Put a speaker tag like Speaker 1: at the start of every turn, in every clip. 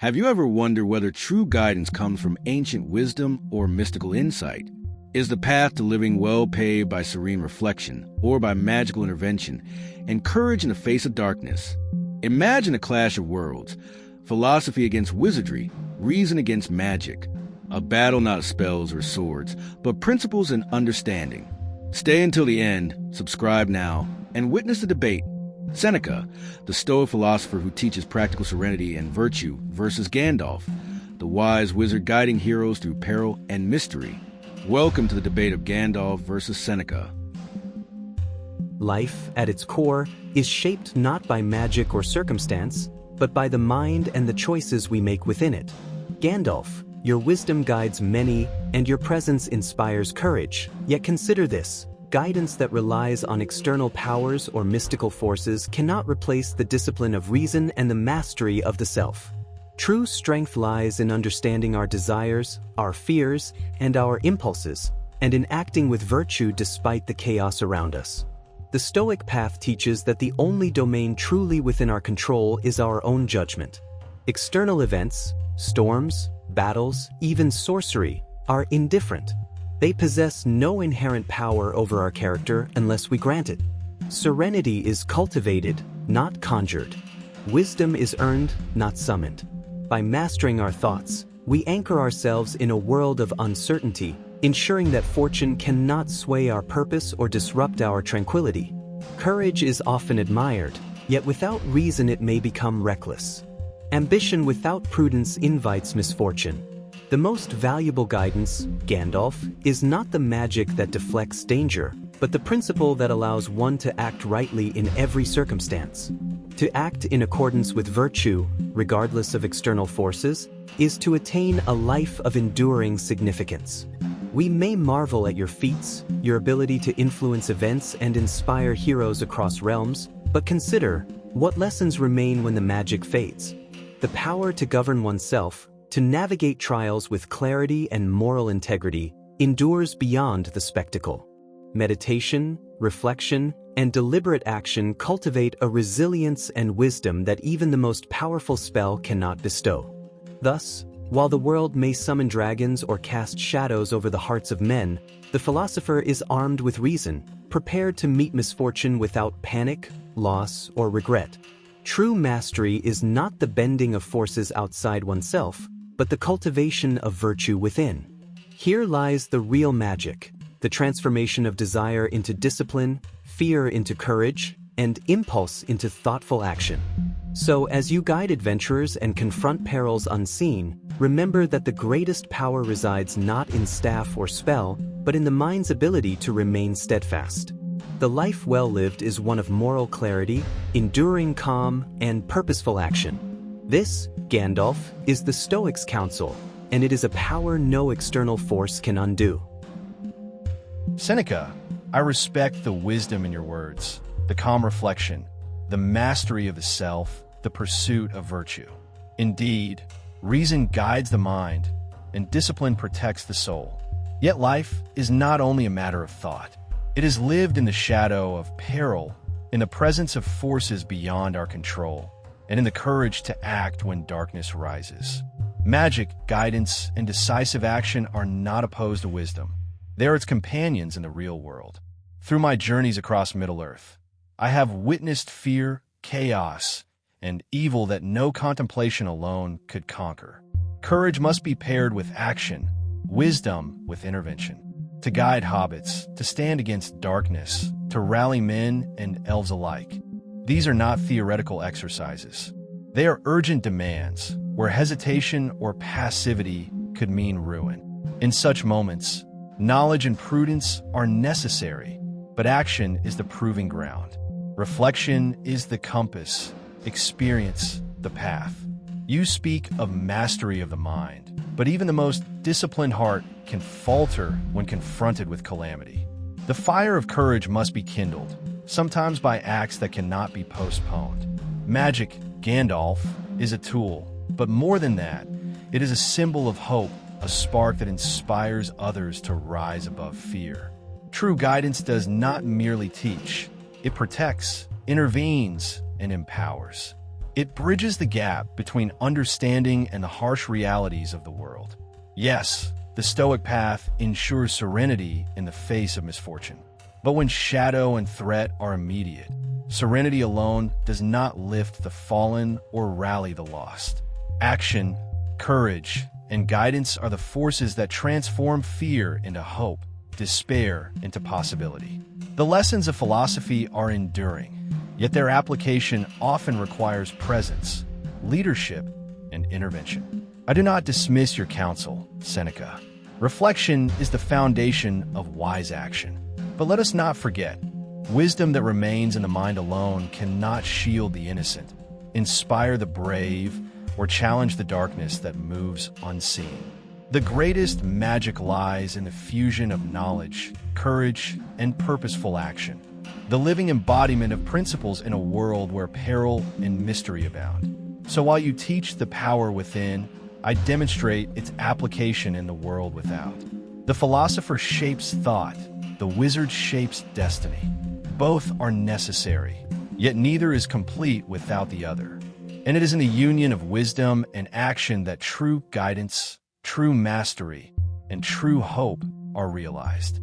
Speaker 1: Have you ever wondered whether true guidance comes from ancient wisdom or mystical insight? Is the path to living well paved by serene reflection or by magical intervention and courage in the face of darkness? Imagine a clash of worlds, philosophy against wizardry, reason against magic, a battle not of spells or swords, but principles and understanding. Stay until the end, subscribe now, and witness the debate. Seneca, the Stoic philosopher who teaches practical serenity and virtue, versus Gandalf, the wise wizard guiding heroes through peril and mystery. Welcome to the debate of Gandalf versus Seneca.
Speaker 2: Life, at its core, is shaped not by magic or circumstance, but by the mind and the choices we make within it. Gandalf, your wisdom guides many, and your presence inspires courage. Yet consider this: guidance that relies on external powers or mystical forces cannot replace the discipline of reason and the mastery of the self. True strength lies in understanding our desires, our fears, and our impulses, and in acting with virtue despite the chaos around us. The Stoic path teaches that the only domain truly within our control is our own judgment. External events, storms, battles, even sorcery, are indifferent. They possess no inherent power over our character unless we grant it. Serenity is cultivated, not conjured. Wisdom is earned, not summoned. By mastering our thoughts, we anchor ourselves in a world of uncertainty, ensuring that fortune cannot sway our purpose or disrupt our tranquility. Courage is often admired, yet without reason it may become reckless. Ambition without prudence invites misfortune. The most valuable guidance, Gandalf, is not the magic that deflects danger, but the principle that allows one to act rightly in every circumstance. To act in accordance with virtue, regardless of external forces, is to attain a life of enduring significance. We may marvel at your feats, your ability to influence events and inspire heroes across realms, but consider, what lessons remain when the magic fades? The power to govern oneself, to navigate trials with clarity and moral integrity, endures beyond the spectacle. Meditation, reflection, and deliberate action cultivate a resilience and wisdom that even the most powerful spell cannot bestow. Thus, while the world may summon dragons or cast shadows over the hearts of men, the philosopher is armed with reason, prepared to meet misfortune without panic, loss, or regret. True mastery is not the bending of forces outside oneself, but the cultivation of virtue within. Here lies the real magic, the transformation of desire into discipline, fear into courage, and impulse into thoughtful action. So, as you guide adventurers and confront perils unseen, remember that the greatest power resides not in staff or spell, but in the mind's ability to remain steadfast. The life well lived is one of moral clarity, enduring calm, and purposeful action. This, Gandalf, is the Stoics' counsel, and it is a power no external force can undo.
Speaker 3: Seneca, I respect the wisdom in your words, the calm reflection, the mastery of the self, the pursuit of virtue. Indeed, reason guides the mind, and discipline protects the soul. Yet life is not only a matter of thought. It is lived in the shadow of peril, in the presence of forces beyond our control, and in the courage to act when darkness rises. Magic, guidance, and decisive action are not opposed to wisdom. They are its companions in the real world. Through my journeys across Middle-earth, I have witnessed fear, chaos, and evil that no contemplation alone could conquer. Courage must be paired with action, wisdom with intervention. To guide hobbits, to stand against darkness, to rally men and elves alike. These are not theoretical exercises. They are urgent demands, where hesitation or passivity could mean ruin. In such moments, knowledge and prudence are necessary, but action is the proving ground. Reflection is the compass, experience the path. You speak of mastery of the mind, but even the most disciplined heart can falter when confronted with calamity. The fire of courage must be kindled, sometimes by acts that cannot be postponed. Magic, Gandalf, is a tool, but more than that, it is a symbol of hope, a spark that inspires others to rise above fear. True guidance does not merely teach, it protects, intervenes, and empowers. It bridges the gap between understanding and the harsh realities of the world. Yes, the Stoic path ensures serenity in the face of misfortune. But when shadow and threat are immediate, serenity alone does not lift the fallen or rally the lost. Action, courage, and guidance are the forces that transform fear into hope, despair into possibility. The lessons of philosophy are enduring, yet their application often requires presence, leadership, and intervention. I do not dismiss your counsel, Seneca. Reflection is the foundation of wise action. But let us not forget, wisdom that remains in the mind alone cannot shield the innocent, inspire the brave, or challenge the darkness that moves unseen. The greatest magic lies in the fusion of knowledge, courage, and purposeful action, the living embodiment of principles in a world where peril and mystery abound. So while you teach the power within, I demonstrate its application in the world without. The philosopher shapes thought, the wizard shapes destiny. Both are necessary, yet neither is complete without the other. And it is in the union of wisdom and action that true guidance, true mastery, and true hope are realized.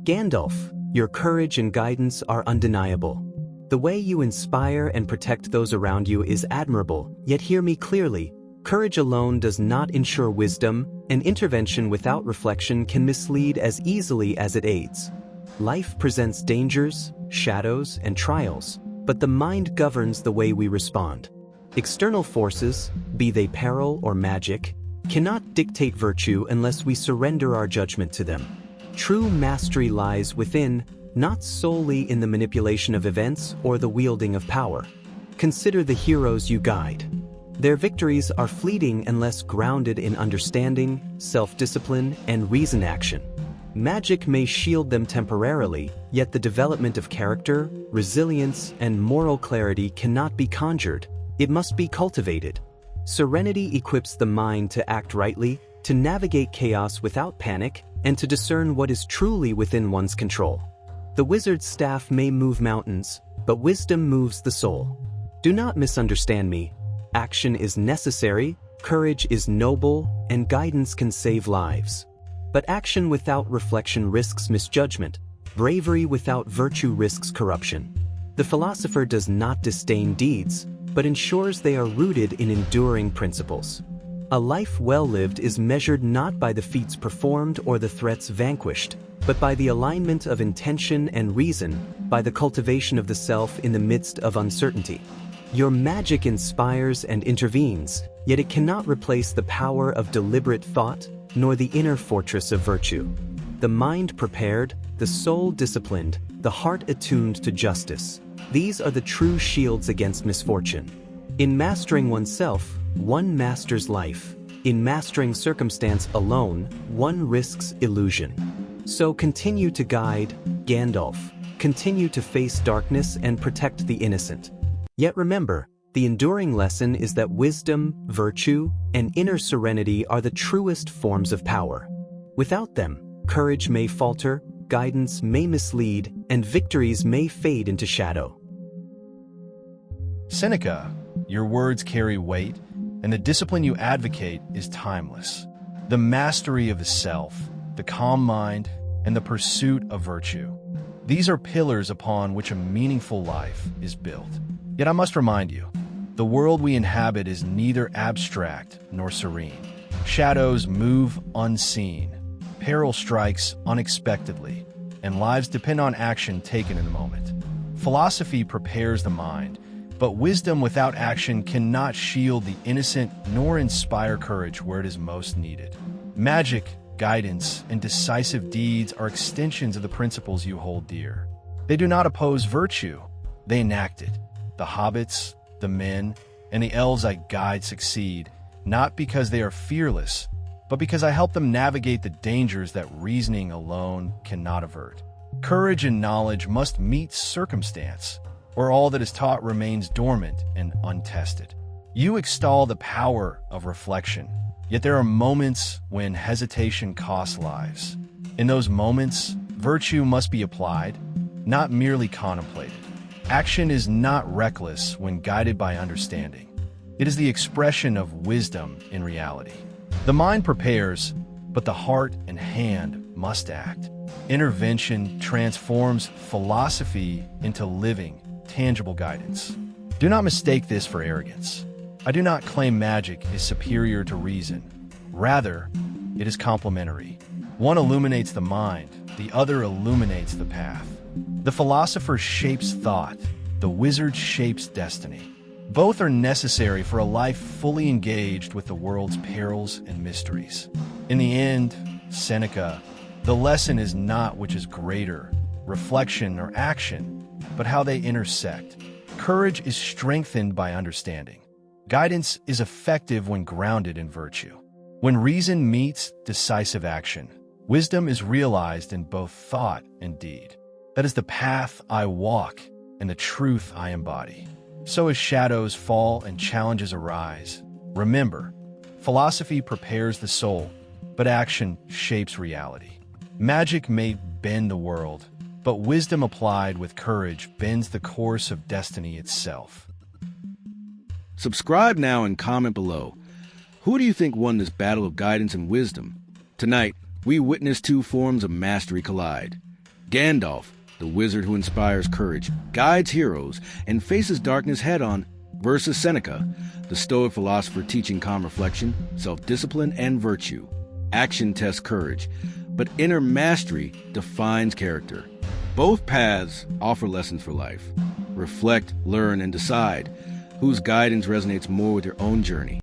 Speaker 2: Gandalf, your courage and guidance are undeniable. The way you inspire and protect those around you is admirable, yet hear me clearly. Courage alone does not ensure wisdom, and intervention without reflection can mislead as easily as it aids. Life presents dangers, shadows, and trials, but the mind governs the way we respond. External forces, be they peril or magic, cannot dictate virtue unless we surrender our judgment to them. True mastery lies within, not solely in the manipulation of events or the wielding of power. Consider the heroes you guide. Their victories are fleeting unless grounded in understanding, self-discipline, and reasoned action. Magic may shield them temporarily, yet the development of character, resilience, and moral clarity cannot be conjured. It must be cultivated. Serenity equips the mind to act rightly, to navigate chaos without panic, and to discern what is truly within one's control. The wizard's staff may move mountains, but wisdom moves the soul. Do not misunderstand me. Action is necessary, courage is noble, and guidance can save lives. But action without reflection risks misjudgment. Bravery without virtue risks corruption. The philosopher does not disdain deeds, but ensures they are rooted in enduring principles. A life well lived is measured not by the feats performed or the threats vanquished, but by the alignment of intention and reason, by the cultivation of the self in the midst of uncertainty. Your magic inspires and intervenes, yet it cannot replace the power of deliberate thought, nor the inner fortress of virtue. The mind prepared, the soul disciplined, the heart attuned to justice. These are the true shields against misfortune. In mastering oneself, one masters life. In mastering circumstance alone, one risks illusion. So continue to guide, Gandalf. Continue to face darkness and protect the innocent. Yet remember, the enduring lesson is that wisdom, virtue, and inner serenity are the truest forms of power. Without them, courage may falter, guidance may mislead, and victories may fade into shadow.
Speaker 3: Seneca, your words carry weight, and the discipline you advocate is timeless. The mastery of the self, the calm mind, and the pursuit of virtue. These are pillars upon which a meaningful life is built. Yet I must remind you, the world we inhabit is neither abstract nor serene. Shadows move unseen, peril strikes unexpectedly, and lives depend on action taken in the moment. Philosophy prepares the mind, but wisdom without action cannot shield the innocent nor inspire courage where it is most needed. Magic, guidance, and decisive deeds are extensions of the principles you hold dear. They do not oppose virtue, they enact it. The hobbits, the men, and the elves I guide succeed, not because they are fearless, but because I help them navigate the dangers that reasoning alone cannot avert. Courage and knowledge must meet circumstance, or all that is taught remains dormant and untested. You extol the power of reflection, yet there are moments when hesitation costs lives. In those moments, virtue must be applied, not merely contemplated. Action is not reckless when guided by understanding. It is the expression of wisdom in reality. The mind prepares, but the heart and hand must act. Intervention transforms philosophy into living, tangible guidance. Do not mistake this for arrogance. I do not claim magic is superior to reason. Rather, it is complementary. One illuminates the mind, the other illuminates the path. The philosopher shapes thought, the wizard shapes destiny. Both are necessary for a life fully engaged with the world's perils and mysteries. In the end, Seneca, the lesson is not which is greater, reflection or action, but how they intersect. Courage is strengthened by understanding. Guidance is effective when grounded in virtue. When reason meets decisive action, wisdom is realized in both thought and deed. That is the path I walk and the truth I embody. So as shadows fall and challenges arise, remember, philosophy prepares the soul, but action shapes reality. Magic may bend the world, but wisdom applied with courage bends the course of destiny itself.
Speaker 1: Subscribe now and comment below. Who do you think won this battle of guidance and wisdom? Tonight, we witness two forms of mastery collide. Gandalf, the wizard who inspires courage, guides heroes, and faces darkness head-on, versus Seneca, the Stoic philosopher teaching calm reflection, self-discipline, and virtue. Action tests courage, but inner mastery defines character. Both paths offer lessons for life. Reflect, learn, and decide whose guidance resonates more with your own journey.